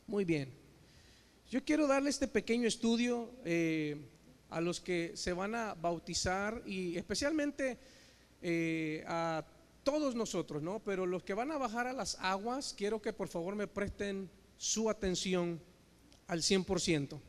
Muy bien. Yo quiero darle este pequeño estudio a los que se van a bautizar y especialmente a todos nosotros, ¿no? Pero los que van a bajar a las aguas, quiero que por favor me presten su atención al 100%.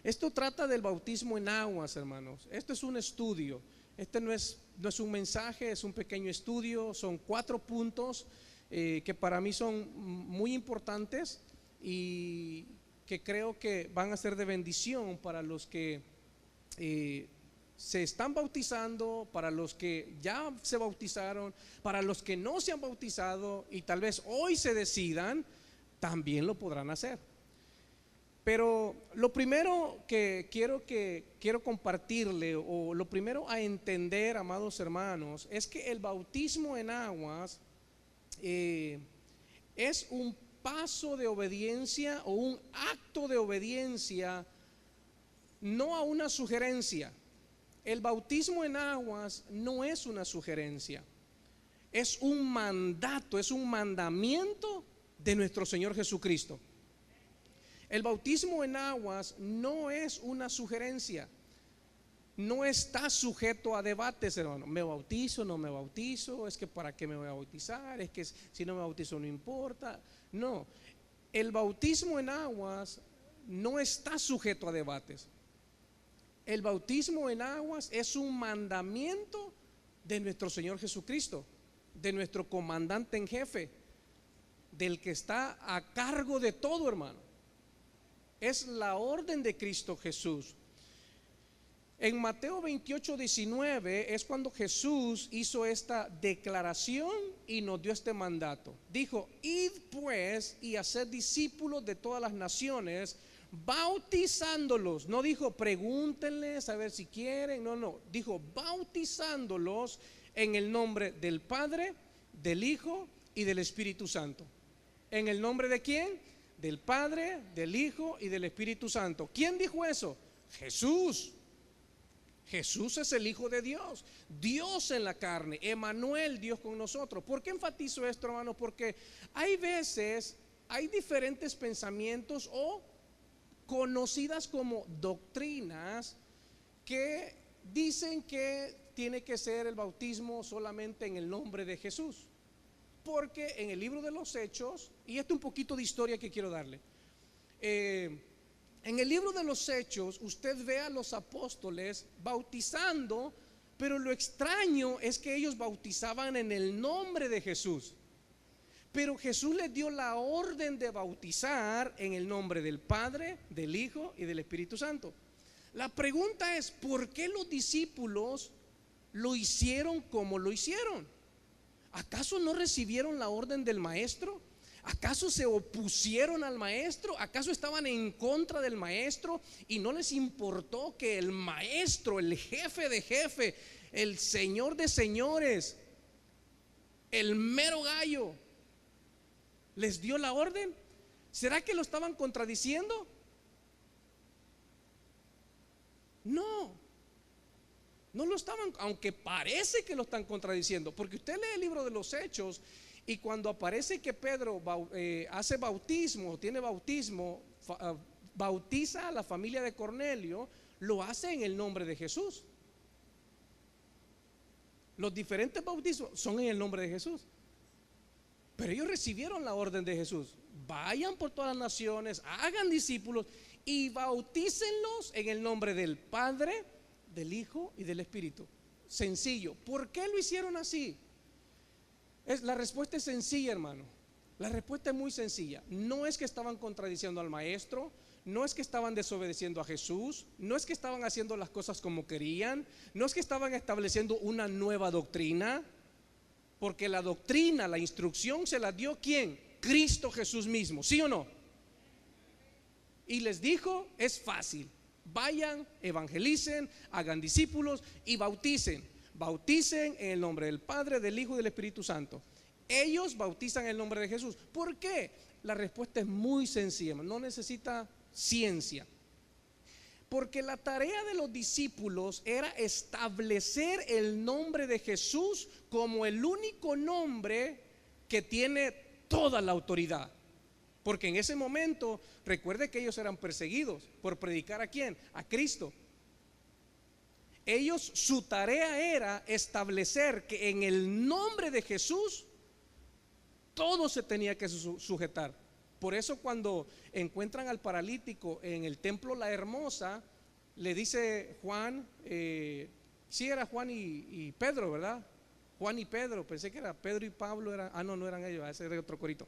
Esto trata del bautismo en aguas, hermanos. Esto es un estudio. Este no es un mensaje, es un pequeño estudio. Son 4 puntos que para mí son muy importantes y que creo que van a ser de bendición para los que se están bautizando, para los que ya se bautizaron, para los que no se han bautizado y tal vez hoy se decidan, también lo podrán hacer. Pero lo primero que quiero compartirle, o lo primero a entender, amados hermanos, es que el bautismo en aguas es un paso de obediencia o un acto de obediencia, no a una sugerencia. El bautismo en aguas no es una sugerencia, es un mandato, es un mandamiento de nuestro Señor Jesucristo. El bautismo en aguas no es una sugerencia, no está sujeto a debates, hermano. ¿Me bautizo, no me bautizo? ¿Es que para qué me voy a bautizar? ¿Es que si no me bautizo no importa? No, el bautismo en aguas no está sujeto a debates. El bautismo en aguas es un mandamiento de nuestro Señor Jesucristo, de nuestro comandante en jefe, del que está a cargo de todo, hermano. Es la orden de Cristo Jesús. En Mateo 28:19 es cuando Jesús hizo esta declaración y nos dio este mandato. Dijo: id pues y haced discípulos de todas las naciones, bautizándolos. No dijo pregúntenles a ver si quieren, no, dijo bautizándolos en el nombre del Padre, del Hijo y del Espíritu Santo. ¿En el nombre de quién? Del Padre, del Hijo y del Espíritu Santo. ¿Quién dijo eso? Jesús. Jesús es el Hijo de Dios, Dios en la carne, Emmanuel, Dios con nosotros. ¿Por qué enfatizo esto, hermano? Porque hay veces, hay diferentes pensamientos o conocidas como doctrinas que dicen que tiene que ser el bautismo solamente en el nombre de Jesús. Porque en el libro de los Hechos, y esto es un poquito de historia que quiero darle, en el libro de los Hechos usted ve a los apóstoles bautizando, pero lo extraño es que ellos bautizaban en el nombre de Jesús. Pero Jesús les dio la orden de bautizar en el nombre del Padre, del Hijo y del Espíritu Santo. La pregunta es: ¿por qué los discípulos lo hicieron como lo hicieron? ¿Acaso no recibieron la orden del maestro? ¿Acaso se opusieron al maestro? ¿Acaso estaban en contra del maestro y no les importó que el maestro, el jefe de jefe, el señor de señores, el mero gallo, les dio la orden? ¿Será que lo estaban contradiciendo? No lo estaban, aunque parece que lo están contradiciendo, porque usted lee el libro de los Hechos y cuando aparece que Pedro hace bautismo, tiene bautismo, bautiza a la familia de Cornelio, lo hace en el nombre de Jesús. Los diferentes bautismos son en el nombre de Jesús, pero ellos recibieron la orden de Jesús: vayan por todas las naciones, hagan discípulos y bautícenlos en el nombre del Padre, del Hijo y del Espíritu. Sencillo. ¿Por qué lo hicieron así? La respuesta es sencilla, hermano. La respuesta es muy sencilla. No es que estaban contradiciendo al maestro, no es que estaban desobedeciendo a Jesús, no es que estaban haciendo las cosas como querían, no es que estaban estableciendo una nueva doctrina, porque la doctrina, la instrucción se la dio ¿quién? Cristo Jesús mismo, ¿sí o no? Y les dijo: es fácil, vayan, evangelicen, hagan discípulos y bauticen. Bauticen en el nombre del Padre, del Hijo y del Espíritu Santo. Ellos bautizan en el nombre de Jesús. ¿Por qué? La respuesta es muy sencilla, no necesita ciencia. Porque la tarea de los discípulos era establecer el nombre de Jesús como el único nombre que tiene toda la autoridad. Porque en ese momento, recuerde que ellos eran perseguidos por predicar ¿a quién? A Cristo. Ellos, su tarea era establecer que en el nombre de Jesús todo se tenía que sujetar. Por eso cuando encuentran al paralítico en el templo La Hermosa, le dice Juan, sí era Juan y Pedro, ¿verdad? Juan y Pedro, pensé que era Pedro y Pablo, no eran ellos, ese era otro corito.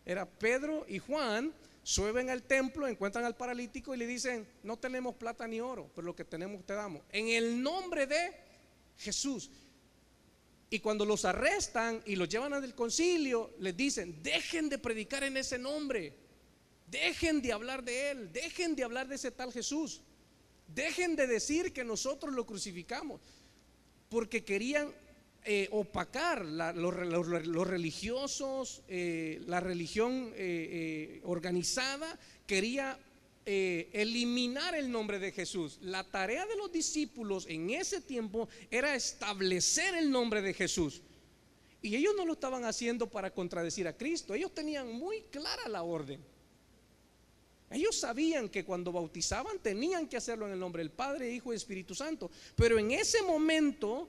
Era Pedro y Juan, suben al templo, encuentran al paralítico y le dicen: no tenemos plata ni oro, pero lo que tenemos te damos, en el nombre de Jesús. Y cuando los arrestan y los llevan al concilio, les dicen: dejen de predicar en ese nombre, dejen de hablar de él, dejen de hablar de ese tal Jesús, dejen de decir que nosotros lo crucificamos, porque querían opacar los religiosos, la religión organizada quería eliminar el nombre de Jesús. La tarea de los discípulos en ese tiempo era establecer el nombre de Jesús, y ellos no lo estaban haciendo para contradecir a Cristo. Ellos tenían muy clara la orden. Ellos sabían que cuando bautizaban tenían que hacerlo en el nombre del Padre, Hijo y Espíritu Santo, pero en ese momento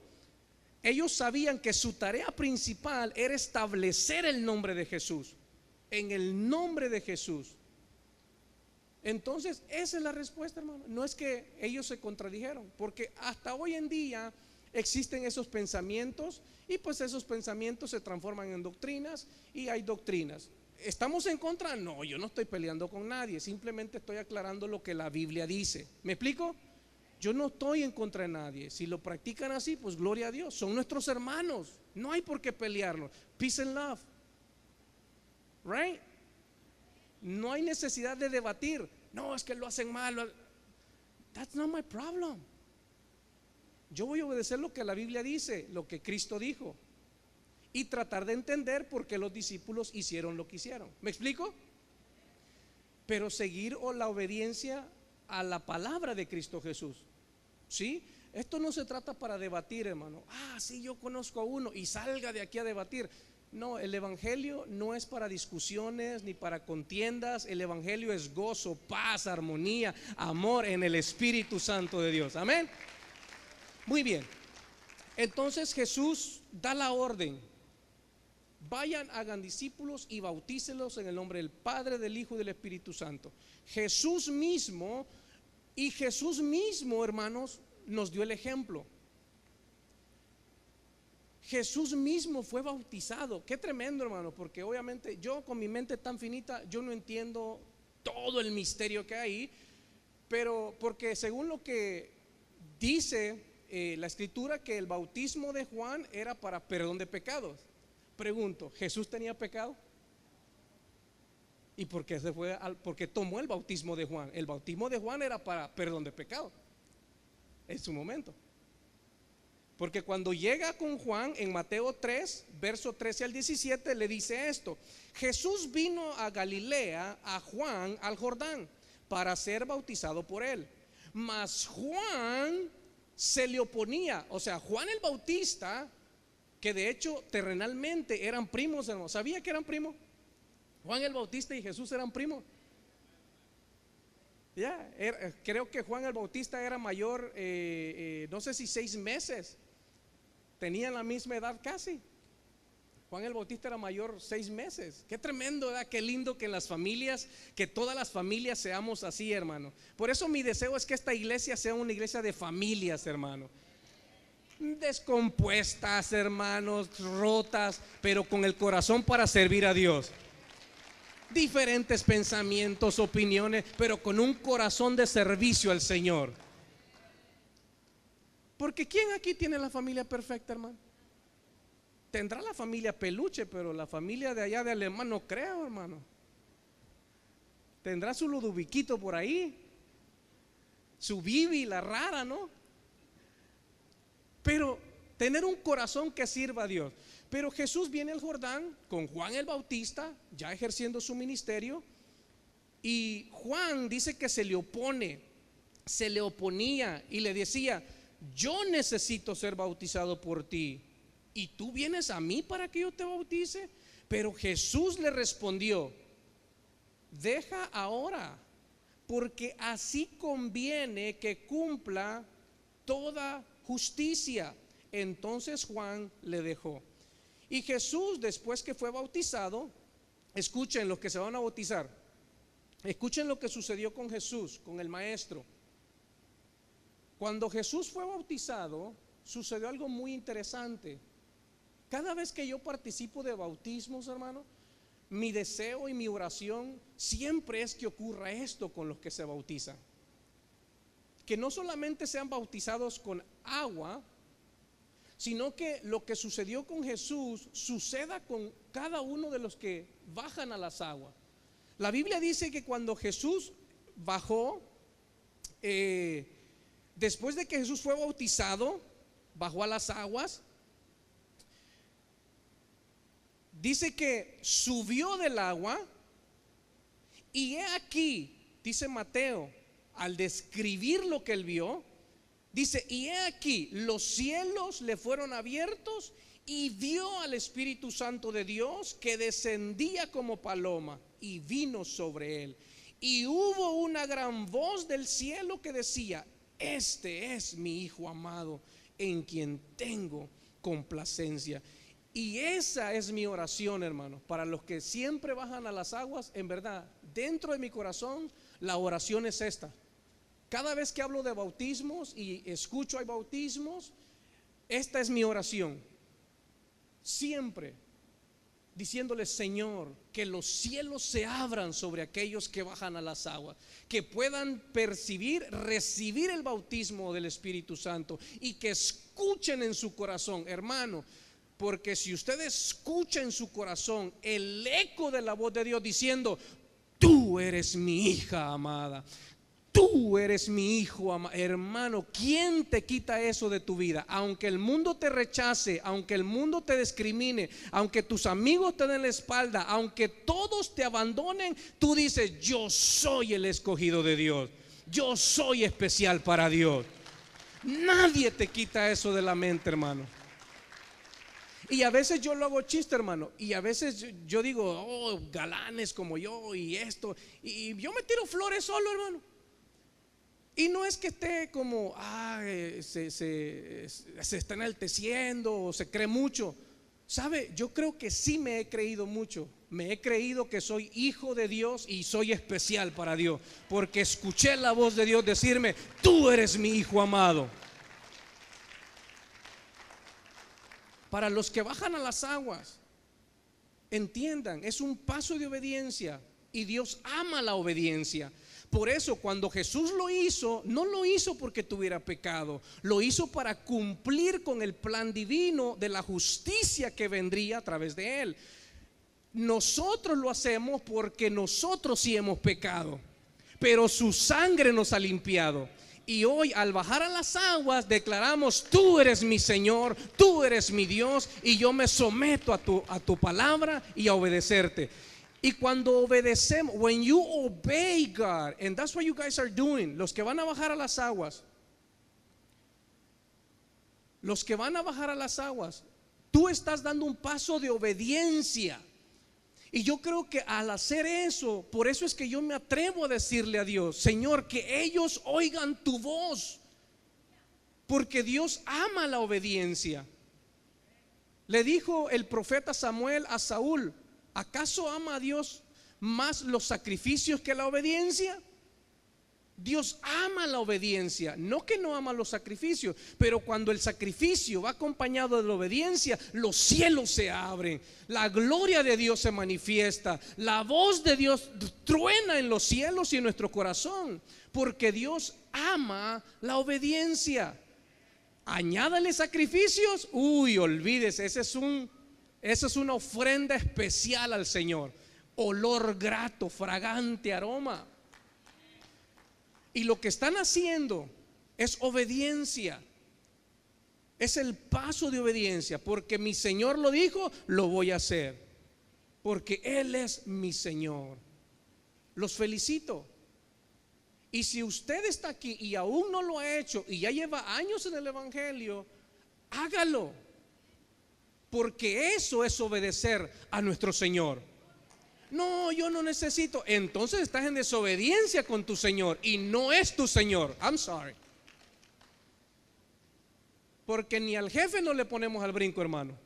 ellos sabían que su tarea principal era establecer el nombre de Jesús, en el nombre de Jesús. Entonces esa es la respuesta, hermano. No es que ellos se contradijeron, porque hasta hoy en día existen esos pensamientos, y pues esos pensamientos se transforman en doctrinas, y hay doctrinas. ¿Estamos en contra? No, yo no estoy peleando con nadie, simplemente estoy aclarando lo que la Biblia dice. ¿Me explico? Yo no estoy en contra de nadie. Si lo practican así, pues gloria a Dios, son nuestros hermanos, no hay por qué pelearnos. Peace and love, right? No hay necesidad de debatir. No, es que lo hacen mal. That's not my problem. Yo voy a obedecer lo que la Biblia dice, lo que Cristo dijo, y tratar de entender por qué los discípulos hicieron lo que hicieron. ¿Me explico? Pero seguir la obediencia a la palabra de Cristo Jesús. ¿Sí? Esto no se trata para debatir, hermano. Sí, yo conozco a uno, y salga de aquí a debatir. No, el evangelio no es para discusiones ni para contiendas. El evangelio es gozo, paz, armonía, amor en el Espíritu Santo de Dios. Amén. Muy bien. Entonces Jesús da la orden: vayan, hagan discípulos y bautícelos en el nombre del Padre, del Hijo y del Espíritu Santo. Jesús mismo, hermanos, nos dio el ejemplo. Jesús mismo fue bautizado. Qué tremendo, hermano, porque obviamente yo, con mi mente tan finita, yo no entiendo todo el misterio que hay, pero porque según lo que dice la Escritura, que el bautismo de Juan era para perdón de pecados. Pregunto, ¿Jesús tenía pecado? ¿Y por qué porque tomó el bautismo de Juan? El bautismo de Juan era para perdón de pecado en su momento. Porque cuando llega con Juan en Mateo 3, verso 13 al 17, le dice esto: Jesús vino a Galilea, a Juan, al Jordán, para ser bautizado por él. Mas Juan se le oponía. O sea, Juan el Bautista, que de hecho terrenalmente eran primos, hermanos. ¿Sabía que eran primos? Juan el Bautista y Jesús eran primos. Creo que Juan el Bautista era mayor, no sé si 6 meses. Tenían la misma edad casi. Juan el Bautista era mayor 6 meses. Qué tremendo, ¿verdad? Qué lindo que en las familias, que todas las familias seamos así, hermano. Por eso mi deseo es que esta iglesia sea una iglesia de familias, hermano. Descompuestas, hermanos, rotas, pero con el corazón para servir a Dios. Diferentes pensamientos, opiniones, pero con un corazón de servicio al Señor. Porque ¿quién aquí tiene la familia perfecta, hermano? Tendrá la familia peluche, pero la familia de allá de Alemán no creo, hermano. Tendrá su Ludoviquito por ahí, su Bibi, la rara, ¿no? Pero tener un corazón que sirva a Dios. Pero Jesús viene al Jordán con Juan el Bautista, ya ejerciendo su ministerio, y Juan dice que se le oponía y le decía: yo necesito ser bautizado por ti, ¿y tú vienes a mí para que yo te bautice? Pero Jesús le respondió: deja ahora, porque así conviene que cumpla toda justicia. Entonces Juan le dejó. Y Jesús, después que fue bautizado, escuchen los que se van a bautizar, escuchen lo que sucedió con Jesús, con el maestro. Cuando Jesús fue bautizado, sucedió algo muy interesante. Cada vez que yo participo de bautismos, hermano, mi deseo y mi oración siempre es que ocurra esto con los que se bautizan. Que no solamente sean bautizados con agua, sino que lo que sucedió con Jesús suceda con cada uno de los que bajan a las aguas. La Biblia dice que cuando Jesús bajó, después de que Jesús fue bautizado, bajó a las aguas, dice que subió del agua, y he aquí, dice Mateo, al describir lo que él vio, dice, y he aquí, los cielos le fueron abiertos y vio al Espíritu Santo de Dios que descendía como paloma y vino sobre él. Y hubo una gran voz del cielo que decía: este es mi Hijo amado, en quien tengo complacencia. Y esa es mi oración, hermano, para los que siempre bajan a las aguas. En verdad, dentro de mi corazón, la oración es esta. Cada vez que hablo de bautismos y escucho hay bautismos, esta es mi oración. Siempre diciéndole: Señor, que los cielos se abran sobre aquellos que bajan a las aguas, que puedan recibir el bautismo del Espíritu Santo, y que escuchen en su corazón, hermano. Porque si usted escucha en su corazón el eco de la voz de Dios diciendo: tú eres mi hija amada, tú eres mi hijo amado, hermano, ¿quién te quita eso de tu vida? Aunque el mundo te rechace, aunque el mundo te discrimine, aunque tus amigos te den la espalda, aunque todos te abandonen, tú dices: yo soy el escogido de Dios, yo soy especial para Dios. Nadie te quita eso de la mente, hermano. Y a veces yo lo hago chiste, hermano, y a veces yo digo: oh, galanes como yo y esto, y yo me tiro flores solo, hermano. Y no es que esté como se está enalteciendo o se cree mucho. ¿Sabe? Yo creo que sí me he creído mucho. Me he creído que soy hijo de Dios y soy especial para Dios, porque escuché la voz de Dios decirme: tú eres mi hijo amado. Para los que bajan a las aguas, entiendan, es un paso de obediencia, y Dios ama la obediencia. Por eso cuando Jesús lo hizo, no lo hizo porque tuviera pecado, lo hizo para cumplir con el plan divino de la justicia que vendría a través de él. Nosotros lo hacemos porque nosotros sí hemos pecado, pero su sangre nos ha limpiado. Y hoy, al bajar a las aguas, declaramos: tú eres mi Señor, tú eres mi Dios, y yo me someto a tu palabra y a obedecerte. Y cuando obedecemos, when you obey God, and that's what you guys are doing, los que van a bajar a las aguas, tú estás dando un paso de obediencia. Y yo creo que al hacer eso, por eso es que yo me atrevo a decirle a Dios: Señor, que ellos oigan tu voz, porque Dios ama la obediencia. Le dijo el profeta Samuel a Saúl: ¿acaso ama a Dios más los sacrificios que la obediencia? Dios ama la obediencia, no que no ama los sacrificios, pero cuando el sacrificio va acompañado de la obediencia, los cielos se abren, la gloria de Dios se manifiesta, la voz de Dios truena en los cielos y en nuestro corazón, porque Dios ama la obediencia. Añádale sacrificios, olvídese, esa es una ofrenda especial al Señor, olor grato, fragante aroma. Y lo que están haciendo es obediencia. Es el paso de obediencia. Porque mi Señor lo dijo, lo voy a hacer. Porque Él es mi Señor. Los felicito. Y si usted está aquí y aún no lo ha hecho y ya lleva años en el Evangelio, hágalo. Porque eso es obedecer a nuestro Señor. No, yo no necesito. Entonces estás en desobediencia con tu Señor y no es tu Señor. I'm sorry. Porque ni al jefe no le ponemos al brinco, hermano.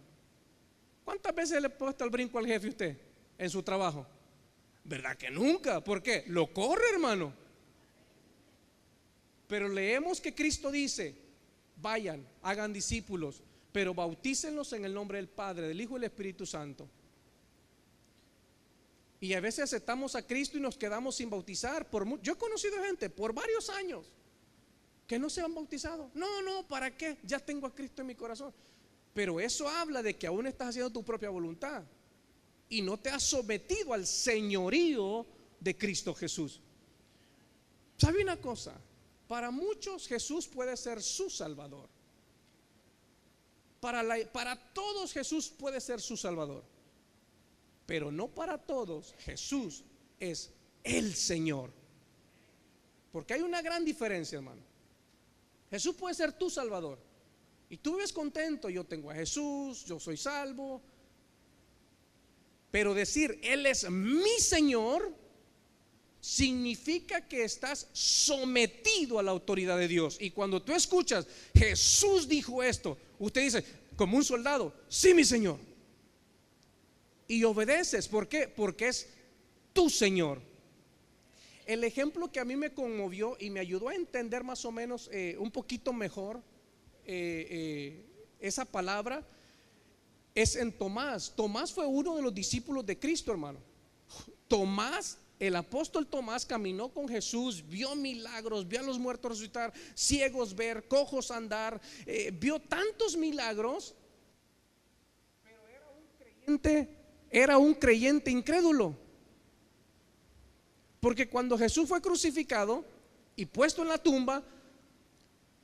¿Cuántas veces le ha puesto al brinco al jefe usted en su trabajo? ¿Verdad que nunca? ¿Por qué? Lo corre, hermano. Pero leemos que Cristo dice: vayan, hagan discípulos, pero bautícenlos en el nombre del Padre, del Hijo y del Espíritu Santo. Y a veces aceptamos a Cristo y nos quedamos sin bautizar. Yo he conocido gente por varios años que no se han bautizado. No, ¿para qué? Ya tengo a Cristo en mi corazón. Pero eso habla de que aún estás haciendo tu propia voluntad y no te has sometido al señorío de Cristo Jesús. ¿Sabe una cosa? Para muchos Jesús puede ser su Salvador. Para todos Jesús puede ser su Salvador. Pero no para todos Jesús es el Señor. Porque hay una gran diferencia, hermano. Jesús puede ser tu Salvador y tú vives contento: yo tengo a Jesús, yo soy salvo. Pero decir Él es mi Señor significa que estás sometido a la autoridad de Dios. Y cuando tú escuchas Jesús dijo esto, usted dice como un soldado: sí, mi Señor. Y obedeces. ¿Por qué? Porque es tu Señor. El ejemplo que a mí me conmovió y me ayudó a entender más o menos un poquito mejor esa palabra es en Tomás. Tomás fue uno de los discípulos de Cristo, hermano. Tomás, el apóstol Tomás, caminó con Jesús, vio milagros, vio a los muertos resucitar, ciegos ver, cojos andar, vio tantos milagros, pero era un creyente incrédulo. Porque cuando Jesús fue crucificado y puesto en la tumba,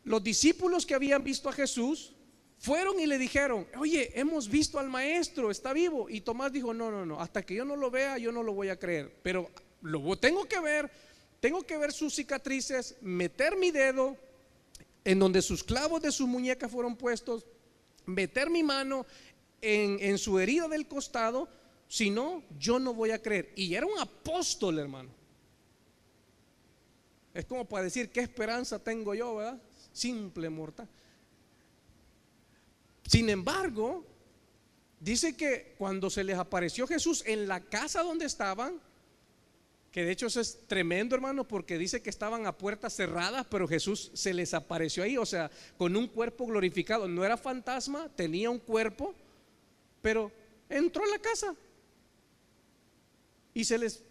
los discípulos que habían visto a Jesús fueron y le dijeron: oye, hemos visto al maestro, está vivo. Y Tomás dijo: no, hasta que yo no lo vea, yo no lo voy a creer. Pero tengo que ver sus cicatrices, meter mi dedo en donde sus clavos de sus muñecas fueron puestos, meter mi mano en su herida del costado. Si no, yo no voy a creer. Y era un apóstol, hermano. Es como para decir: ¿qué esperanza tengo yo, verdad? Simple mortal. Sin embargo, dice que cuando se les apareció Jesús en la casa donde estaban, que de hecho eso es tremendo, hermano, porque dice que estaban a puertas cerradas, pero Jesús se les apareció ahí, o sea, con un cuerpo glorificado. No era fantasma, tenía un cuerpo, pero entró a la casa y se les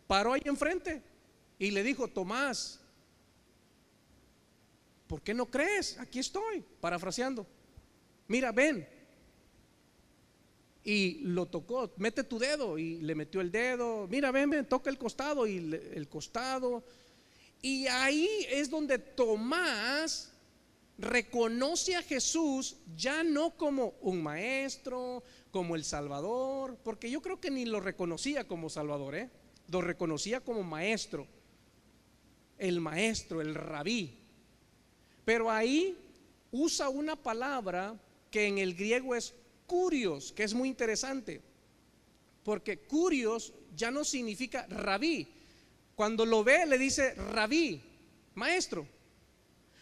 paró ahí enfrente y le dijo: Tomás, ¿por qué no crees? Aquí estoy, parafraseando. Mira, ven. Y lo tocó: mete tu dedo. Y le metió el dedo. Mira, ven, toca el costado. Y el costado. Y ahí es donde Tomás reconoce a Jesús ya no como un maestro, como el Salvador, porque yo creo que ni lo reconocía como Salvador, lo reconocía como maestro, el rabí. Pero ahí usa una palabra que en el griego es kurios, que es muy interesante, porque kurios ya no significa rabí. Cuando lo ve le dice rabí, maestro.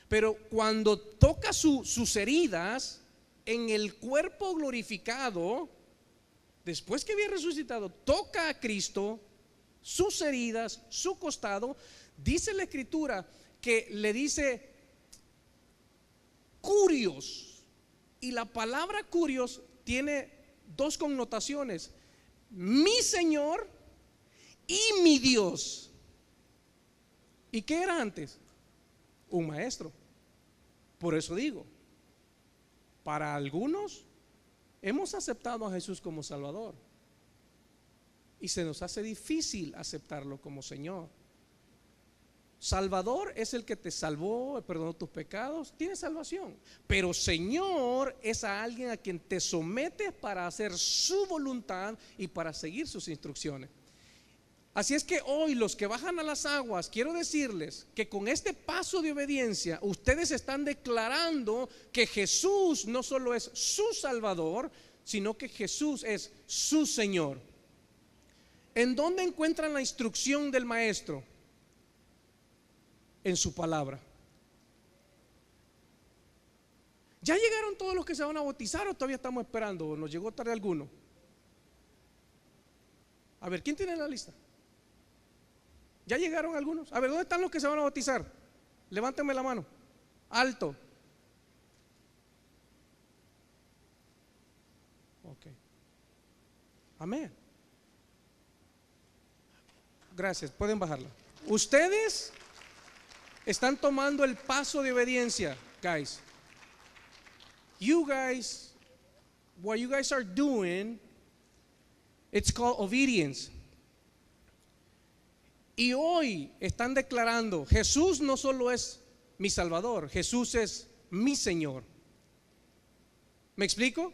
Pero cuando toca sus heridas en el cuerpo glorificado, después que había resucitado, toca a Cristo, sus heridas, su costado, dice la Escritura que le dice kurios. Y la palabra kurios tiene dos connotaciones: mi Señor y mi Dios. ¿Y qué era antes? Un maestro. Por eso digo, para algunos hemos aceptado a Jesús como Salvador y se nos hace difícil aceptarlo como Señor. Salvador es el que te salvó, perdonó tus pecados, tiene salvación. Pero Señor es a alguien a quien te sometes para hacer su voluntad y para seguir sus instrucciones. Así es que hoy los que bajan a las aguas, quiero decirles que con este paso de obediencia ustedes están declarando que Jesús no solo es su Salvador, sino que Jesús es su Señor. ¿En dónde encuentran la instrucción del maestro? En su palabra. ¿Ya llegaron todos los que se van a bautizar o todavía estamos esperando? ¿O nos llegó tarde alguno? A ver, ¿quién tiene la lista? ¿Ya llegaron algunos? A ver, ¿dónde están los que se van a bautizar? Levántenme la mano. Alto. Ok. Amén. Gracias, pueden bajarla. Ustedes están tomando el paso de obediencia, guys. You guys, what you guys are doing, it's called obedience. Y hoy están declarando, Jesús no solo es mi Salvador, Jesús es mi Señor. ¿Me explico?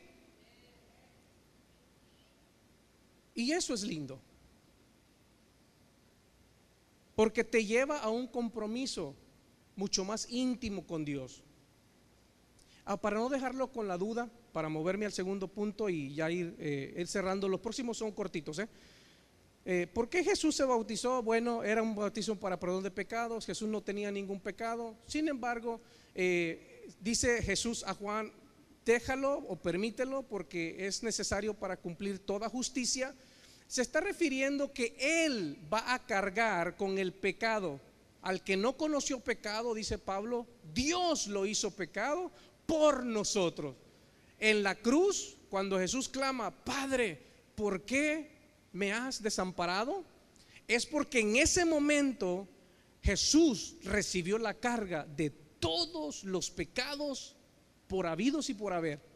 Y eso es lindo, porque te lleva a un compromiso mucho más íntimo con Dios. Para no dejarlo con la duda, para moverme al segundo punto y ya ir cerrando, los próximos son cortitos. ¿Por qué Jesús se bautizó? Bueno, era un bautismo para perdón de pecados. Jesús no tenía ningún pecado. Sin embargo, dice Jesús a Juan, déjalo o permítelo porque es necesario para cumplir toda justicia. Se está refiriendo que Él va a cargar con el pecado. Al que no conoció pecado, dice Pablo, Dios lo hizo pecado por nosotros. En la cruz, cuando Jesús clama, Padre, ¿por qué me has desamparado? Es porque en ese momento Jesús recibió la carga de todos los pecados por habidos y por haber.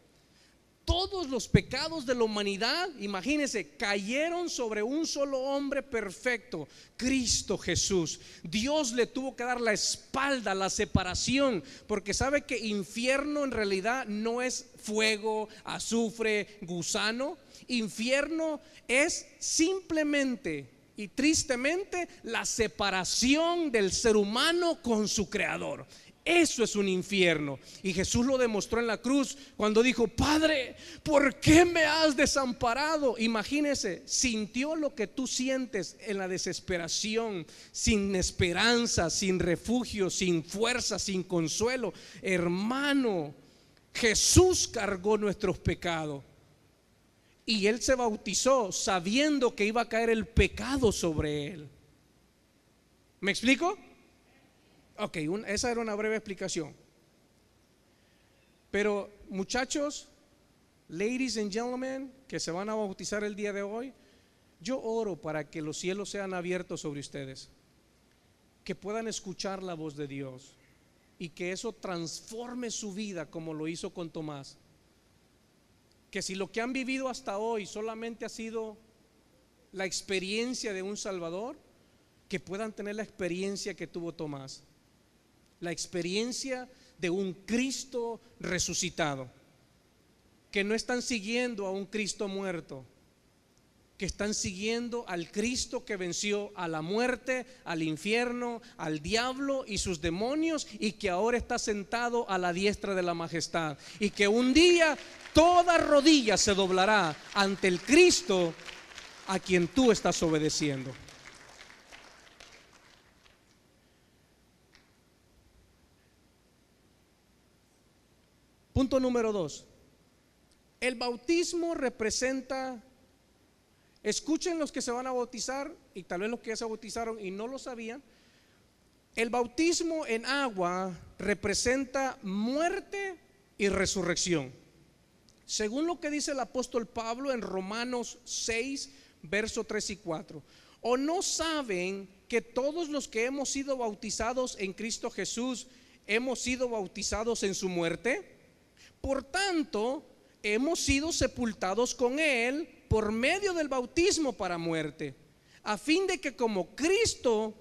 Todos los pecados de la humanidad, imagínense, cayeron sobre un solo hombre perfecto, Cristo Jesús. Dios le tuvo que dar la espalda, la separación, porque sabe que infierno en realidad no es fuego, azufre, gusano. Infierno es simplemente y tristemente la separación del ser humano con su creador. Eso es un infierno. Y Jesús lo demostró en la cruz cuando dijo, Padre, ¿por qué me has desamparado? Imagínese, sintió lo que tú sientes en la desesperación, sin esperanza, sin refugio, sin fuerza, sin consuelo. Hermano, Jesús cargó nuestros pecados. Y Él se bautizó sabiendo que iba a caer el pecado sobre Él. ¿Me explico? Ok, esa era una breve explicación. Pero muchachos, ladies and gentlemen, que se van a bautizar el día de hoy, yo oro para que los cielos sean abiertos sobre ustedes, que puedan escuchar la voz de Dios y que eso transforme su vida como lo hizo con Tomás. Que si lo que han vivido hasta hoy solamente ha sido la experiencia de un Salvador, que puedan tener la experiencia que tuvo Tomás. La experiencia de un Cristo resucitado, que no están siguiendo a un Cristo muerto, que están siguiendo al Cristo que venció a la muerte, al infierno, al diablo y sus demonios, y que ahora está sentado a la diestra de la majestad, y que un día toda rodilla se doblará ante el Cristo a quien tú estás obedeciendo. Punto número 2. El bautismo representa, escuchen los que se van a bautizar y tal vez los que ya se bautizaron y no lo sabían, el bautismo en agua representa muerte y resurrección. Según lo que dice el apóstol Pablo en Romanos 6, versos 3 y 4. ¿O no saben que todos los que hemos sido bautizados en Cristo Jesús hemos sido bautizados en su muerte? Por tanto, hemos sido sepultados con Él por medio del bautismo para muerte, a fin de que como Cristo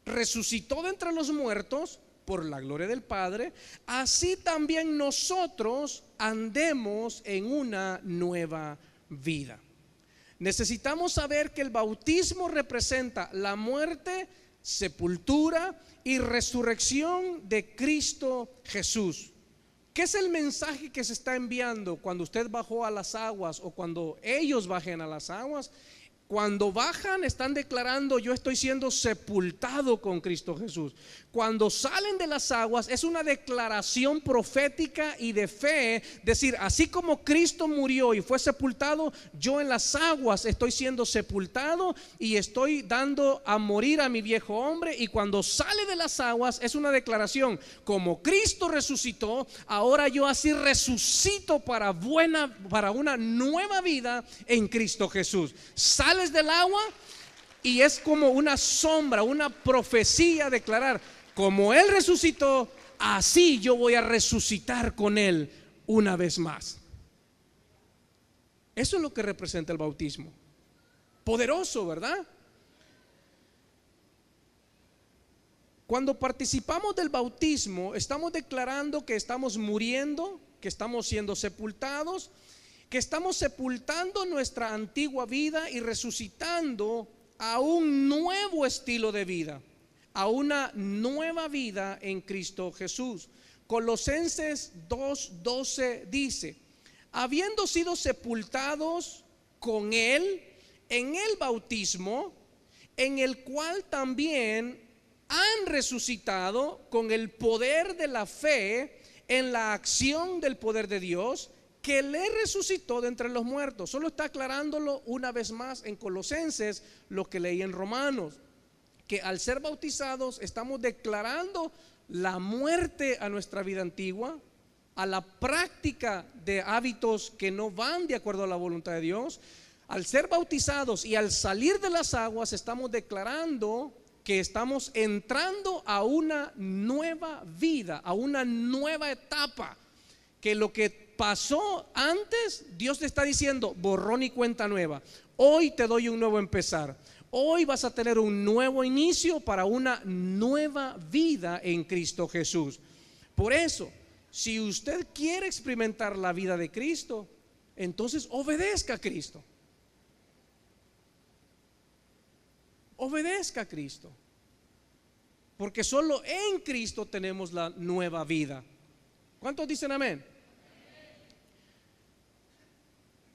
resucitó de entre los muertos por la gloria del Padre, así también nosotros andemos en una nueva vida. Necesitamos saber que el bautismo representa la muerte, sepultura y resurrección de Cristo Jesús. ¿Qué es el mensaje que se está enviando cuando usted bajó a las aguas o cuando ellos bajen a las aguas? Cuando bajan están declarando: yo estoy siendo sepultado con Cristo Jesús. Cuando salen de las aguas es una declaración profética y de fe, decir: así como Cristo murió y fue sepultado, yo en las aguas estoy siendo sepultado y estoy dando a morir a mi viejo hombre. Y cuando sale de las aguas es una declaración: como Cristo resucitó, ahora yo así resucito para una nueva vida en Cristo Jesús. Sales del agua y es como una sombra, una profecía, declarar: como Él resucitó, así yo voy a resucitar con Él una vez más. Eso es lo que representa el bautismo. Poderoso, ¿verdad? Cuando participamos del bautismo, estamos declarando que estamos muriendo, que estamos siendo sepultados, que estamos sepultando nuestra antigua vida y resucitando a un nuevo estilo de vida, a una nueva vida en Cristo Jesús. Colosenses 2:12 dice: habiendo sido sepultados con Él en el bautismo, en el cual también han resucitado con el poder de la fe en la acción del poder de Dios, que le resucitó de entre los muertos. Solo está aclarándolo una vez más en Colosenses lo que leí en Romanos, que al ser bautizados estamos declarando la muerte a nuestra vida antigua, a la práctica de hábitos que no van de acuerdo a la voluntad de Dios. Al ser bautizados y al salir de las aguas estamos declarando que estamos entrando a una nueva vida, a una nueva etapa, que lo que pasó antes, Dios te está diciendo: borrón y cuenta nueva. Hoy te doy un nuevo empezar. Hoy vas a tener un nuevo inicio para una nueva vida en Cristo Jesús. Por eso, si usted quiere experimentar la vida de Cristo, entonces obedezca a Cristo. Obedezca a Cristo, porque solo en Cristo tenemos la nueva vida. ¿Cuántos dicen amén?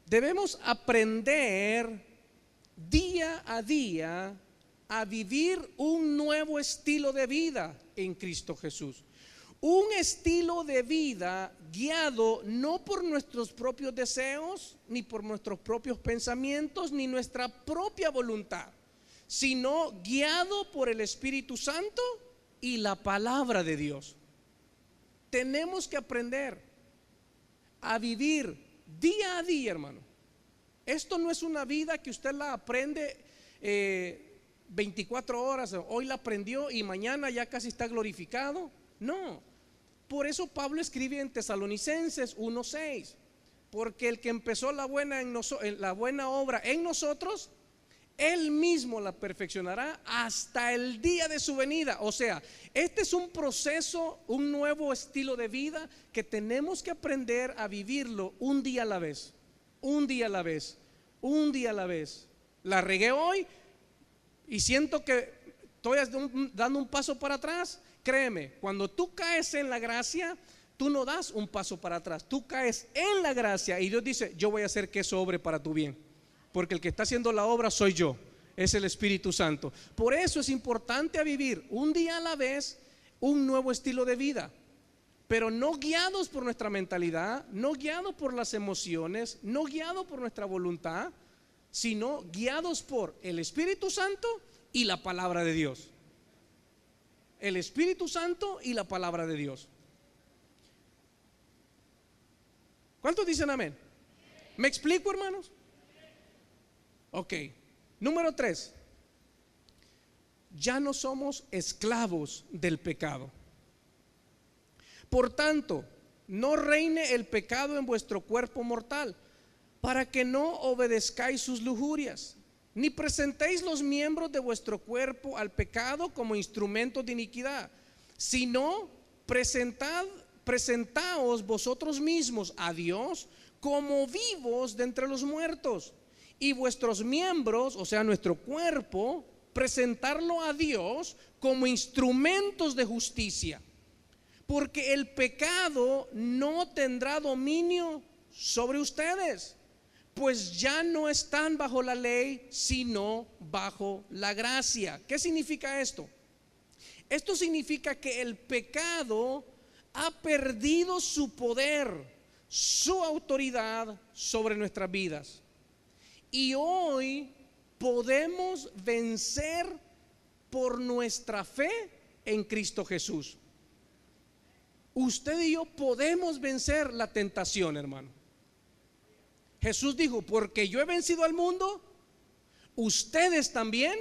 Debemos aprender día a día a vivir un nuevo estilo de vida en Cristo Jesús. Un estilo de vida guiado no por nuestros propios deseos, ni por nuestros propios pensamientos, ni nuestra propia voluntad, sino guiado por el Espíritu Santo y la palabra de Dios. Tenemos que aprender a vivir día a día, hermano. Esto no es una vida que usted la aprende 24 horas. Hoy la aprendió y mañana ya casi está glorificado. No. Por eso Pablo escribe en Tesalonicenses 1:6: porque el que empezó la buena obra en nosotros, Él mismo la perfeccionará hasta el día de su venida. O sea, este es un proceso, un nuevo estilo de vida que tenemos que aprender a vivirlo un día a la vez. Un día a la vez, un día a la vez. La regué hoy y siento que estoy dando un paso para atrás. Créeme, cuando tú caes en la gracia, tú no das un paso para atrás. Tú caes en la gracia y Dios dice: yo voy a hacer que eso obre para tu bien, porque el que está haciendo la obra soy yo, es el Espíritu Santo. Por eso es importante a vivir un día a la vez un nuevo estilo de vida, pero no guiados por nuestra mentalidad, no guiados por las emociones, no guiados por nuestra voluntad, sino guiados por el Espíritu Santo y la palabra de Dios. El Espíritu Santo y la palabra de Dios. ¿Cuántos dicen amén? ¿Me explico, hermanos? Ok, número 3. Ya no somos esclavos del pecado. Por tanto, no reine el pecado en vuestro cuerpo mortal, para que no obedezcáis sus lujurias, ni presentéis los miembros de vuestro cuerpo al pecado como instrumentos de iniquidad, sino presentaos vosotros mismos a Dios como vivos de entre los muertos, y vuestros miembros, o sea nuestro cuerpo, presentarlo a Dios como instrumentos de justicia, porque el pecado no tendrá dominio sobre ustedes, pues ya no están bajo la ley, sino bajo la gracia. ¿Qué significa esto? Esto significa que el pecado ha perdido su poder, su autoridad sobre nuestras vidas. Y hoy podemos vencer por nuestra fe en Cristo Jesús. Usted y yo podemos vencer la tentación, hermano. Jesús dijo, porque yo he vencido al mundo, ustedes también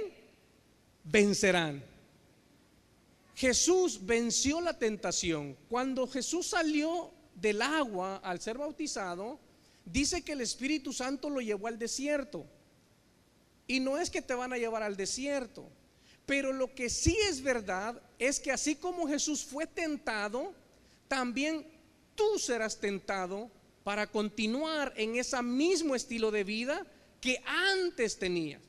vencerán. Jesús venció la tentación. Cuando Jesús salió del agua al ser bautizado, dice que el Espíritu Santo lo llevó al desierto. Y no es que te van a llevar al desierto, pero lo que sí es verdad es que así como Jesús fue tentado, también tú serás tentado para continuar en ese mismo estilo de vida que antes tenías.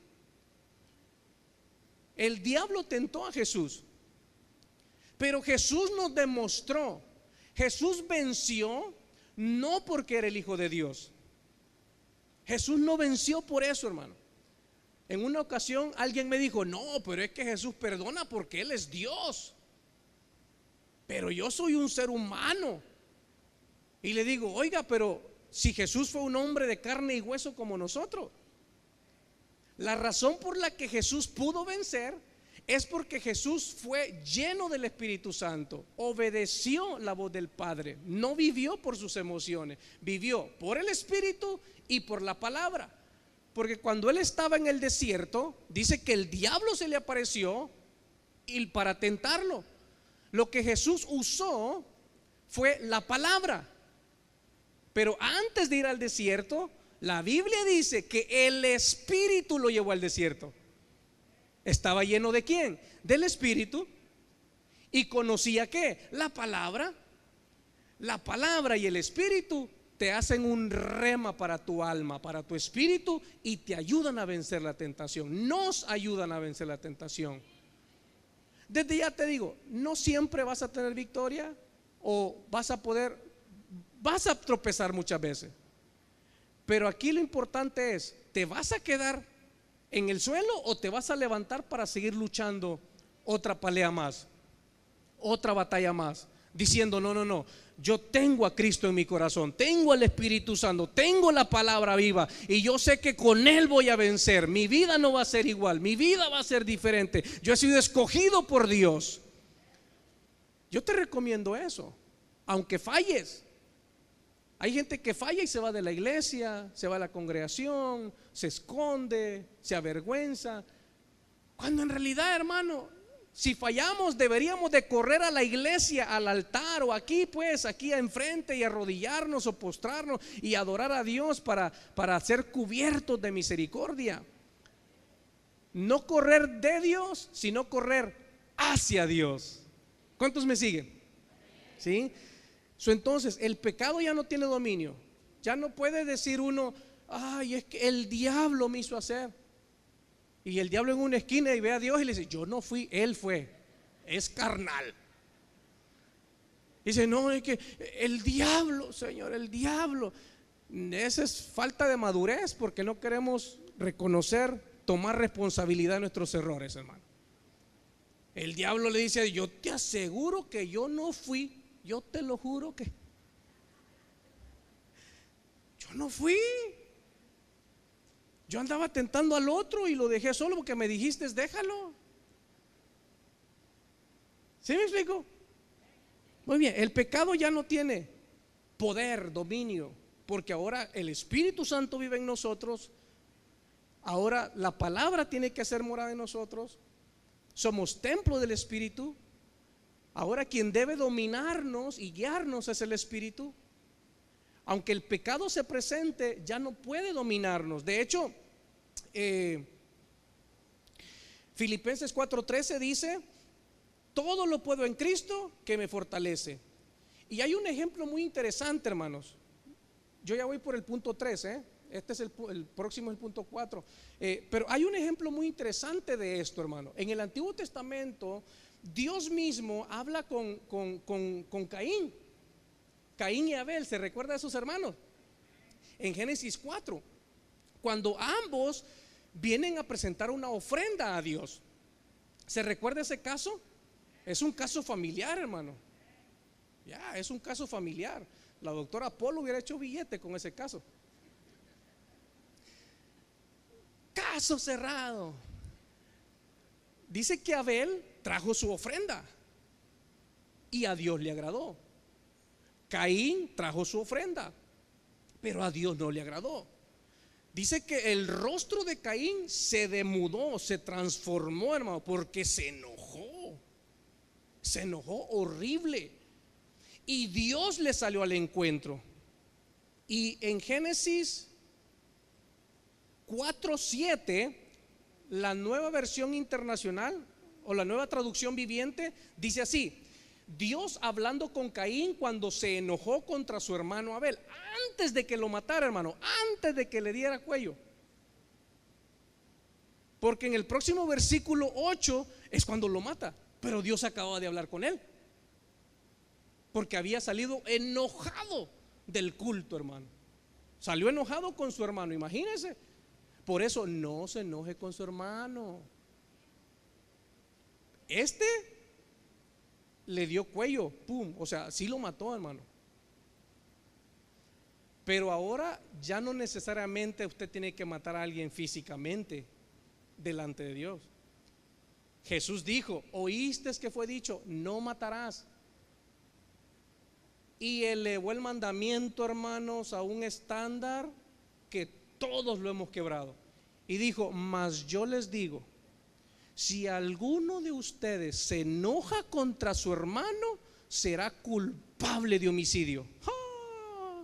El diablo tentó a Jesús, pero Jesús nos demostró, Jesús venció no porque era el Hijo de Dios. Jesús no venció por eso, hermano. En una ocasión alguien me dijo, no, pero es que Jesús perdona porque Él es Dios. Pero yo soy un ser humano. Y le digo, oiga, pero si Jesús fue un hombre de carne y hueso como nosotros. La razón por la que Jesús pudo vencer es porque Jesús fue lleno del Espíritu Santo, obedeció la voz del Padre, no vivió por sus emociones, vivió por el Espíritu y por la palabra. Porque cuando él estaba en el desierto, dice que el diablo se le apareció y para tentarlo. Lo que Jesús usó fue la palabra. Pero antes de ir al desierto, la Biblia dice que el Espíritu lo llevó al desierto. ¿Estaba lleno de quién? Del Espíritu. ¿Y conocía qué? La palabra. La palabra y el Espíritu te hacen un rema para tu alma, para tu espíritu, y te ayudan a vencer la tentación. Nos ayudan a vencer la tentación. Desde ya te digo, no siempre vas a tener victoria, o vas a tropezar muchas veces. Pero aquí lo importante es, ¿te vas a quedar en el suelo o te vas a levantar para seguir luchando otra pelea más, otra batalla más? Diciendo, no, yo tengo a Cristo en mi corazón, tengo al Espíritu Santo, tengo la palabra viva y yo sé que con Él voy a vencer. Mi vida no va a ser igual, mi vida va a ser diferente. Yo he sido escogido por Dios. Yo te recomiendo eso, aunque falles. Hay gente que falla y se va de la iglesia, se va a la congregación, se esconde, se avergüenza. Cuando en realidad, hermano, si fallamos deberíamos de correr a la iglesia, al altar, o aquí pues, aquí enfrente, y arrodillarnos o postrarnos y adorar a Dios para ser cubiertos de misericordia. No correr de Dios, sino correr hacia Dios. ¿Cuántos me siguen? ¿Sí? Entonces el pecado ya no tiene dominio. Ya no puede decir uno, ay, es que el diablo me hizo hacer. Y el diablo en una esquina y ve a Dios y le dice, yo no fui, Él fue, es carnal. Dice, no, es que el diablo, Señor, el diablo. Esa es falta de madurez, porque no queremos reconocer, tomar responsabilidad de nuestros errores, hermano. El diablo le dice, yo te aseguro que yo no fui. Yo te lo juro que yo no fui. Yo andaba tentando al otro y lo dejé solo porque me dijiste, déjalo. ¿Sí me explico? Muy bien, el pecado ya no tiene poder, dominio, porque ahora el Espíritu Santo vive en nosotros. Ahora la palabra tiene que hacer morada en nosotros. Somos templo del Espíritu. Ahora quien debe dominarnos y guiarnos es el Espíritu. Aunque el pecado se presente, ya no puede dominarnos. De hecho, Filipenses 4:13 dice, todo lo puedo en Cristo que me fortalece. Y hay un ejemplo muy interesante, hermanos. Yo ya voy por el punto 3, este es el próximo, el punto 4. Pero hay un ejemplo muy interesante de esto, hermano. En el Antiguo Testamento, Dios mismo habla con Caín. Caín y Abel, ¿se recuerda de sus hermanos? En Génesis 4. cuando ambos vienen a presentar una ofrenda a Dios. ¿Se recuerda ese caso? Es un caso familiar, hermano. Ya, es un caso familiar. La doctora Polo hubiera hecho billete con ese caso. Caso cerrado. Dice que Abel trajo su ofrenda y a Dios le agradó. Caín trajo su ofrenda, pero a Dios no le agradó. Dice que el rostro de Caín se demudó, se transformó, hermano, porque se enojó horrible. Y Dios le salió al encuentro. Y en Génesis 4:7, la nueva versión internacional o la nueva traducción viviente dice así: Dios hablando con Caín cuando se enojó contra su hermano Abel, antes de que lo matara, hermano, antes de que le diera cuello. Porque en el próximo versículo 8 es cuando lo mata, pero Dios acababa de hablar con él, porque había salido enojado del culto, hermano. Salió enojado con su hermano, imagínense. Por eso no se enoje con su hermano. Le dio cuello, pum, o sea, sí lo mató, hermano. Pero ahora ya no necesariamente usted tiene que matar a alguien físicamente delante de Dios. Jesús dijo: oíste que fue dicho, no matarás. Y elevó el mandamiento, hermanos, a un estándar que todos lo hemos quebrado. Y dijo: mas yo les digo, si alguno de ustedes se enoja contra su hermano, será culpable de homicidio. ¡Ah!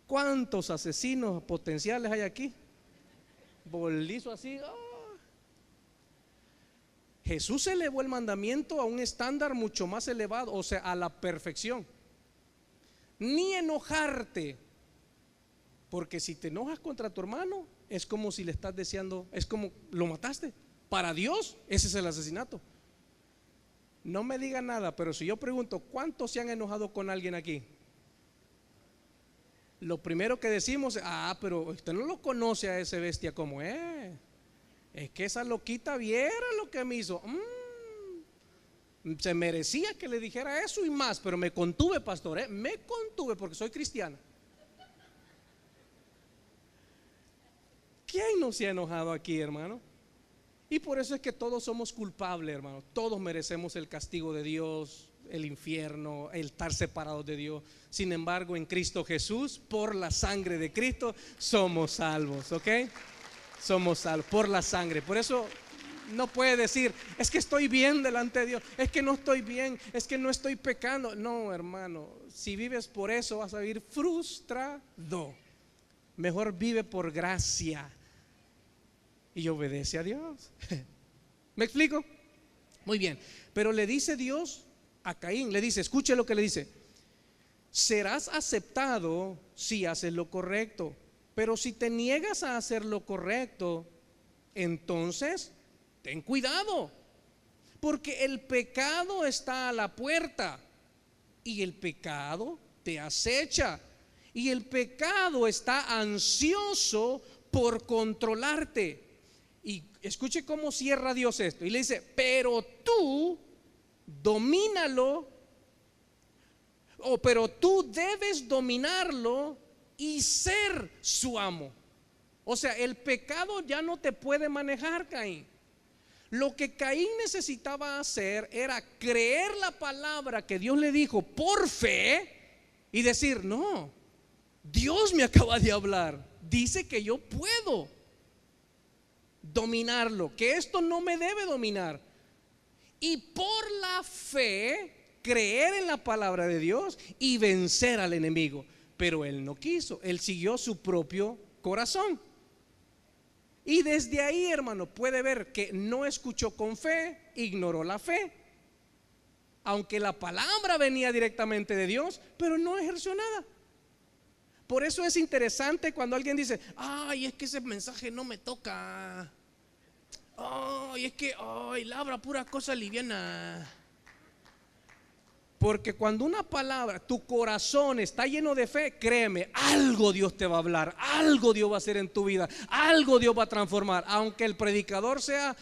¿Cuántos asesinos potenciales hay aquí? Bolizo así. ¡Ah! Jesús elevó el mandamiento a un estándar mucho más elevado, o sea, a la perfección. Ni enojarte, porque si te enojas contra tu hermano, es como si le estás deseando, es como lo mataste. Para Dios, ese es el asesinato. No me diga nada, pero si yo pregunto, ¿cuántos se han enojado con alguien aquí? Lo primero que decimos es: pero usted no lo conoce a ese bestia como es. Es que esa loquita viera lo que me hizo. Se merecía que le dijera eso y más, pero me contuve, pastor, me contuve porque soy cristiana. ¿Quién no se ha enojado aquí, hermano? Y por eso es que todos somos culpables, hermano. Todos merecemos el castigo de Dios, el infierno, el estar separados de Dios. Sin embargo, en Cristo Jesús, por la sangre de Cristo, somos salvos, ¿ok? Somos salvos por la sangre. Por eso no puede decir: es que estoy bien delante de Dios, es que no estoy bien, es que no estoy pecando. No, hermano, si vives por eso vas a vivir frustrado. Mejor vive por gracia y obedece a Dios. ¿Me explico? Muy bien. Pero le dice Dios a Caín, le dice, escuche lo que le dice: serás aceptado si haces lo correcto, pero si te niegas a hacer lo correcto, entonces ten cuidado, porque el pecado está a la puerta y el pecado te acecha y el pecado está ansioso por controlarte. Y escuche cómo cierra Dios esto. Y le dice: pero tú domínalo, pero tú debes dominarlo y ser su amo. O sea, el pecado ya no te puede manejar, Caín. Lo que Caín necesitaba hacer era creer la palabra que Dios le dijo por fe y decir: no, Dios me acaba de hablar, dice que yo puedo dominarlo, que esto no me debe dominar. Y por la fe creer en la palabra de Dios y vencer al enemigo. Pero él no quiso, él siguió su propio corazón. Y desde ahí, hermano, puede ver que no escuchó con fe, ignoró la fe, aunque la palabra venía directamente de Dios, pero no ejerció nada. Por eso es interesante cuando alguien dice: ay, es que ese mensaje no me toca. Ay, es que, ay, labra pura cosa liviana. Porque cuando una palabra, tu corazón está lleno de fe, créeme, algo Dios te va a hablar, algo Dios va a hacer en tu vida, algo Dios va a transformar. Aunque el predicador sea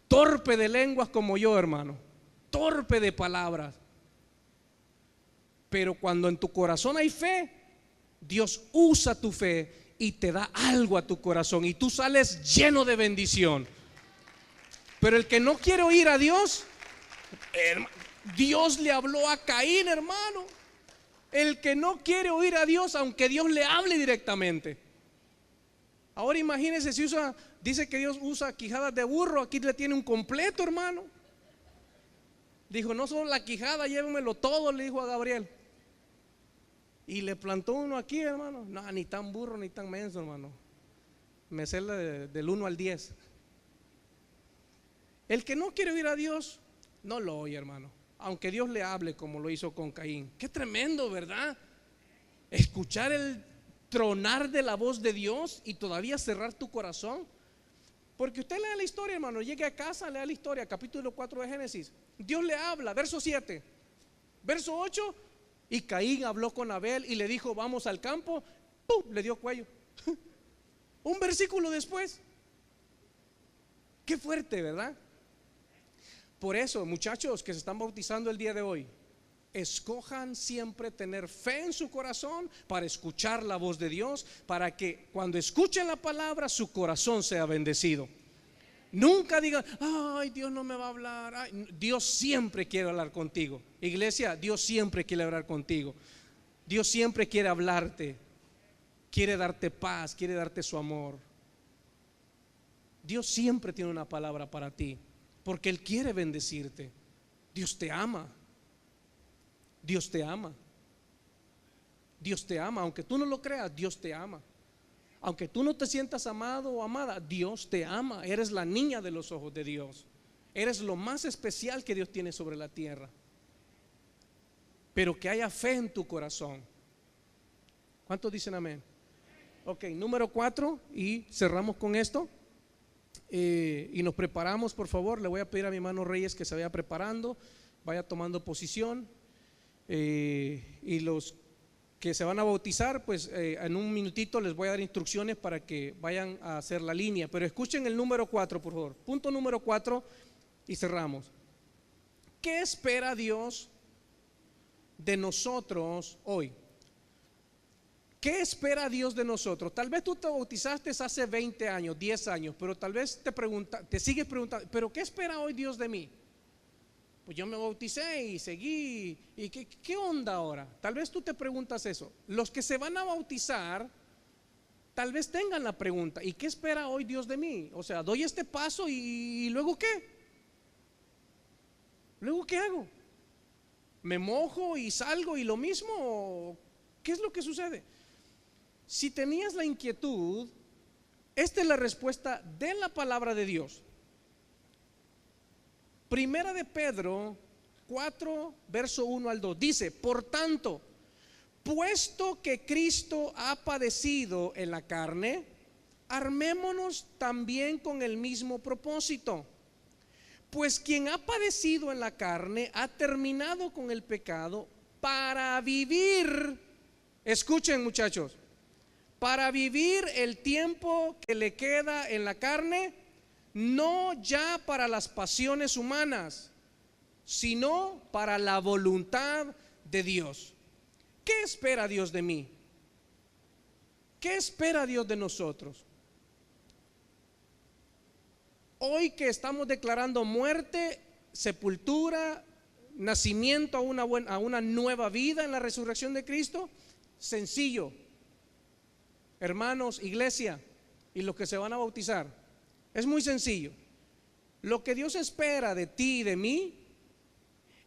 torpe de lenguas como yo, hermano, torpe de palabras, pero cuando en tu corazón hay fe, Dios usa tu fe y te da algo a tu corazón y tú sales lleno de bendición. Pero el que no quiere oír a Dios, Dios le habló a Caín, hermano. El que no quiere oír a Dios, aunque Dios le hable directamente. Ahora imagínense si dice que Dios usa quijadas de burro, aquí le tiene un completo, hermano. Dijo, no solo la quijada, llévenmelo todo, le dijo a Gabriel. Y le plantó uno aquí, hermano. No, ni tan burro ni tan menso, hermano. Me sé del 1 al 10. El que no quiere oír a Dios, no lo oye, hermano. Aunque Dios le hable como lo hizo con Caín. Qué tremendo, ¿verdad? Escuchar el tronar de la voz de Dios y todavía cerrar tu corazón. Porque usted lea la historia, hermano. Llegue a casa, lea la historia, capítulo 4 de Génesis. Dios le habla, verso 7. Verso 8. Y Caín habló con Abel y le dijo, vamos al campo. ¡Pum! Le dio cuello. Un versículo después. Qué fuerte, ¿verdad? Por eso, muchachos que se están bautizando el día de hoy, escojan siempre tener fe en su corazón para escuchar la voz de Dios, para que cuando escuchen la palabra su corazón sea bendecido. Nunca digan, ay, Dios no me va a hablar. Ay, Dios siempre quiere hablar contigo. Iglesia, Dios siempre quiere hablar contigo. Dios siempre quiere hablarte, quiere darte paz, quiere darte su amor. Dios siempre tiene una palabra para ti, porque Él quiere bendecirte. Dios te ama. Dios te ama. Dios te ama. Aunque tú no lo creas, Dios te ama. Aunque tú no te sientas amado o amada, Dios te ama. Eres la niña de los ojos de Dios. Eres lo más especial que Dios tiene sobre la tierra. Pero que haya fe en tu corazón. ¿Cuántos dicen amén? Ok, número 4, y cerramos con esto. Y nos preparamos, por favor. Le voy a pedir a mi hermano Reyes que se vaya preparando, vaya tomando posición. Y los que se van a bautizar, pues en un minutito les voy a dar instrucciones para que vayan a hacer la línea. Pero escuchen el número 4, por favor. Punto número 4 y cerramos. ¿Qué espera Dios de nosotros hoy? ¿Qué espera Dios de nosotros? Tal vez tú te bautizaste hace 20 años, 10 años, pero tal vez te sigues preguntando, ¿pero qué espera hoy Dios de mí? Pues yo me bauticé y seguí, ¿y qué onda ahora? Tal vez tú te preguntas eso. Los que se van a bautizar, tal vez tengan la pregunta, ¿y qué espera hoy Dios de mí? O sea, doy este paso y ¿luego qué? ¿Luego qué hago? ¿Me mojo y salgo y lo mismo? ¿Qué es lo que sucede? Si tenías la inquietud, esta es la respuesta de la palabra de Dios. Primera de Pedro 4, verso 1 al 2 dice, por tanto, puesto que Cristo ha padecido en la carne, armémonos también con el mismo propósito. Pues quien ha padecido en la carne ha terminado con el pecado para vivir, escuchen muchachos, para vivir el tiempo que le queda en la carne, no ya para las pasiones humanas, sino para la voluntad de Dios. ¿Qué espera Dios de mí? ¿Qué espera Dios de nosotros? Hoy que estamos declarando muerte, sepultura, nacimiento a una nueva vida en la resurrección de Cristo, sencillo. Hermanos, iglesia y los que se van a bautizar, es muy sencillo. Lo que Dios espera de ti y de mí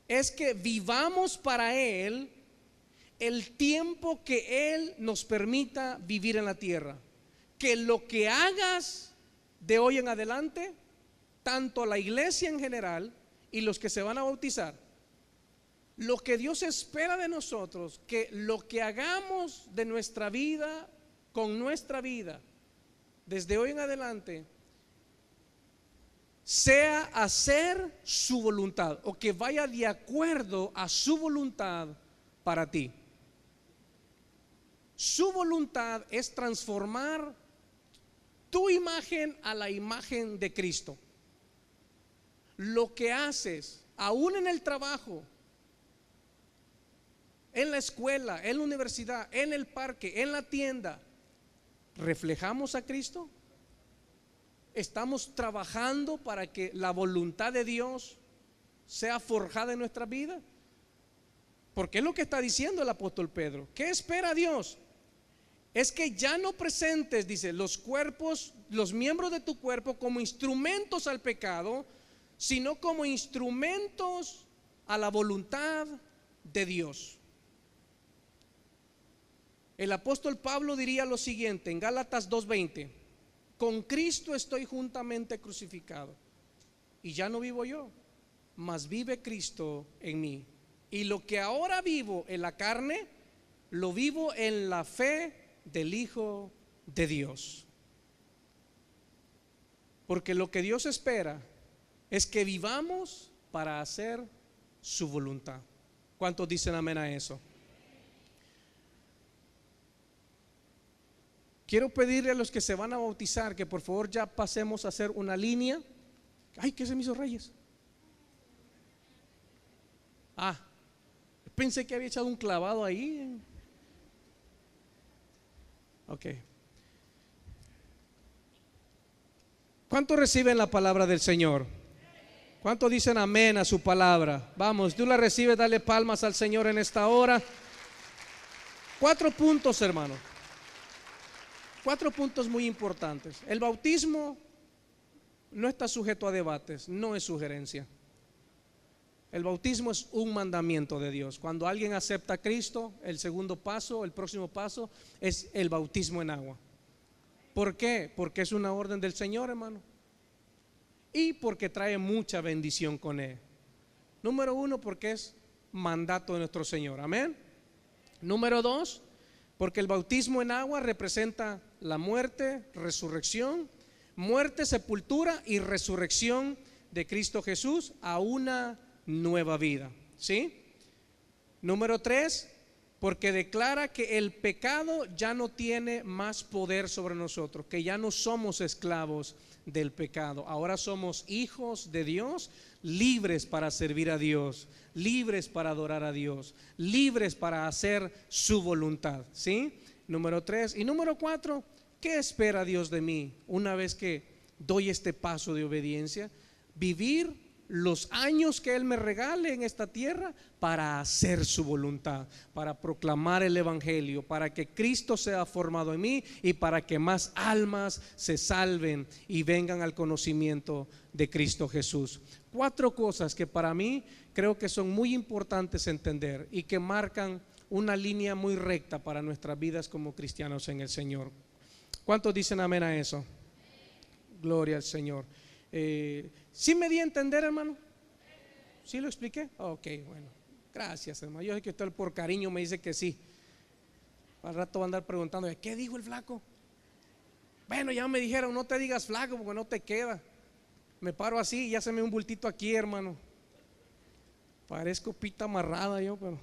es que vivamos para Él el tiempo que Él nos permita vivir en la tierra. Que lo que hagas de hoy en adelante, tanto la iglesia en general y los que se van a bautizar, lo que Dios espera de nosotros, que lo que hagamos de nuestra vida, con nuestra vida, desde hoy en adelante, sea hacer su voluntad, o que vaya de acuerdo a su voluntad para ti. Su voluntad es transformar tu imagen a la imagen de Cristo. Lo que haces, aún en el trabajo, en la escuela, en la universidad, en el parque, en la tienda, ¿reflejamos a Cristo? ¿Estamos trabajando para que la voluntad de Dios sea forjada en nuestra vida? Porque es lo que está diciendo el apóstol Pedro. ¿Qué espera Dios? Es que ya no presentes, dice, los cuerpos, los miembros de tu cuerpo como instrumentos al pecado, sino como instrumentos a la voluntad de Dios. El apóstol Pablo diría lo siguiente en Gálatas 2:20: con Cristo estoy juntamente crucificado, y ya no vivo yo, mas vive Cristo en mí. Y lo que ahora vivo en la carne, lo vivo en la fe del Hijo de Dios. Porque lo que Dios espera es que vivamos para hacer su voluntad. ¿Cuántos dicen amén a eso? Quiero pedirle a los que se van a bautizar que por favor ya pasemos a hacer una línea. Ay, ¿qué se me hizo, Reyes? Pensé que había echado un clavado ahí. Ok. ¿Cuántos reciben la palabra del Señor? ¿Cuántos dicen amén a su palabra? Vamos, tú la recibes, dale palmas al Señor en esta hora. 4 puntos, hermano. 4 puntos muy importantes. El bautismo no está sujeto a debates, no es sugerencia. El bautismo es un mandamiento de Dios. Cuando alguien acepta a Cristo, el segundo paso, el próximo paso es el bautismo en agua. ¿Por qué? Porque es una orden del Señor, hermano, y porque trae mucha bendición con él. Número 1, porque es mandato de nuestro Señor. Amén. Número 2, porque el bautismo en agua representa la muerte, resurrección, muerte, sepultura y resurrección de Cristo Jesús a una nueva vida. ¿Sí? Número 3, porque declara que el pecado ya no tiene más poder sobre nosotros, que ya no somos esclavos del pecado. Ahora somos hijos de Dios, libres para servir a Dios, libres para adorar a Dios, libres para hacer su voluntad. ¿Sí? Número 3. Y número 4, ¿qué espera Dios de mí una vez que doy este paso de obediencia? Vivir los años que Él me regale en esta tierra para hacer su voluntad, para proclamar el evangelio, para que Cristo sea formado en mí y para que más almas se salven y vengan al conocimiento de Cristo Jesús. 4 cosas que para mí creo que son muy importantes entender y que marcan una línea muy recta para nuestras vidas como cristianos en el Señor. ¿Cuántos dicen amén a eso? Gloria al Señor. ¿Sí me di a entender, hermano? ¿Sí lo expliqué? Ok, bueno, gracias, hermano. Yo sé que usted por cariño me dice que sí. Al rato va a andar preguntando, ¿qué dijo el flaco? Bueno, ya me dijeron, no te digas flaco porque no te queda. Me paro así y ya se me un bultito aquí, hermano. Parezco pita amarrada yo, pero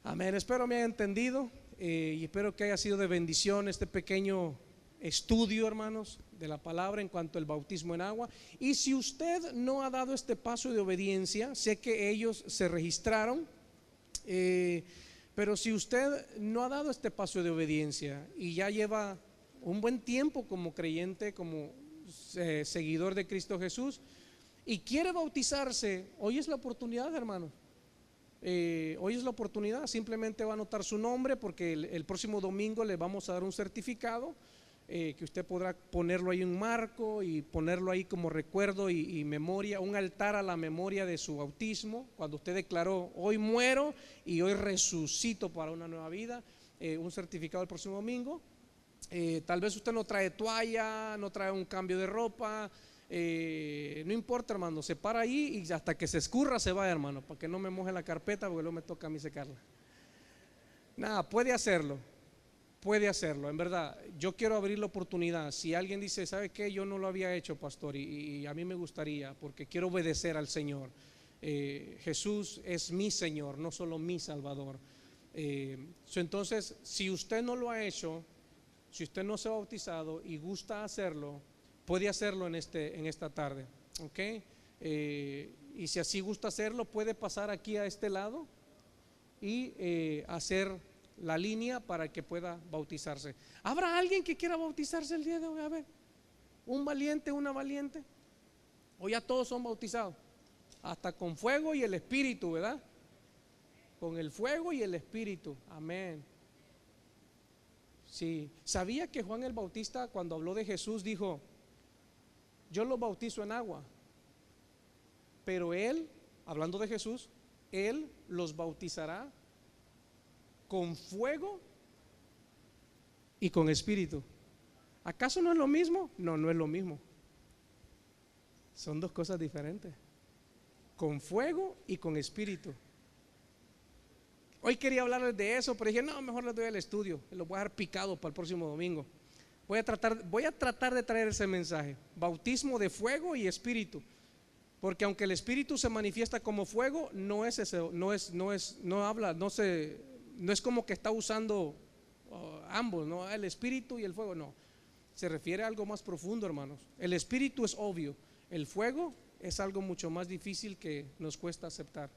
amén. Espero me haya entendido y espero que haya sido de bendición este pequeño estudio, hermanos, de la palabra en cuanto al bautismo en agua. Y si usted no ha dado este paso de obediencia, sé que ellos se registraron, pero si usted no ha dado este paso de obediencia y ya lleva un buen tiempo como creyente, como seguidor de Cristo Jesús, y quiere bautizarse, hoy es la oportunidad, hermano. Hoy es la oportunidad. Simplemente va a anotar su nombre porque el próximo domingo le vamos a dar un certificado que usted podrá ponerlo ahí en un marco y ponerlo ahí como recuerdo y memoria, un altar a la memoria de su bautismo, cuando usted declaró: hoy muero y hoy resucito para una nueva vida. Un certificado el próximo domingo. Tal vez usted no trae toalla, no trae un cambio de ropa, no importa, hermano, se para ahí y hasta que se escurra se va, hermano, para que no me moje la carpeta porque luego me toca a mí secarla. Nada, puede hacerlo. puede hacerlo. En verdad, yo quiero abrir la oportunidad. Si alguien dice, ¿sabe qué? Yo no lo había hecho, pastor, y a mí me gustaría, porque quiero obedecer al Señor. Jesús es mi Señor, no solo mi Salvador. Entonces, si usted no lo ha hecho, si usted no se ha bautizado y gusta hacerlo, puede hacerlo en esta tarde, ¿ok? Y si así gusta hacerlo, puede pasar aquí a este lado y hacer la línea para que pueda bautizarse. ¿Habrá alguien que quiera bautizarse el día de hoy? A ver, un valiente, una valiente. O ya todos son bautizados, hasta con fuego y el espíritu, ¿verdad? Con el fuego y el espíritu, amén. Sí, sabía que Juan el Bautista, cuando habló de Jesús, dijo: yo los bautizo en agua, pero él, hablando de Jesús, él los bautizará con fuego y con espíritu. ¿Acaso no es lo mismo? No, no es lo mismo. Son dos cosas diferentes. Con fuego y con espíritu. Hoy quería hablarles de eso, pero dije, no, mejor les doy el estudio. Los voy a dejar picados para el próximo domingo. Voy a tratar de traer ese mensaje. Bautismo de fuego y espíritu. Porque aunque el espíritu se manifiesta como fuego, no es como que está usando ambos, ¿no? El espíritu y el fuego, no. Se refiere a algo más profundo, hermanos. El espíritu es obvio. El fuego es algo mucho más difícil que nos cuesta aceptar.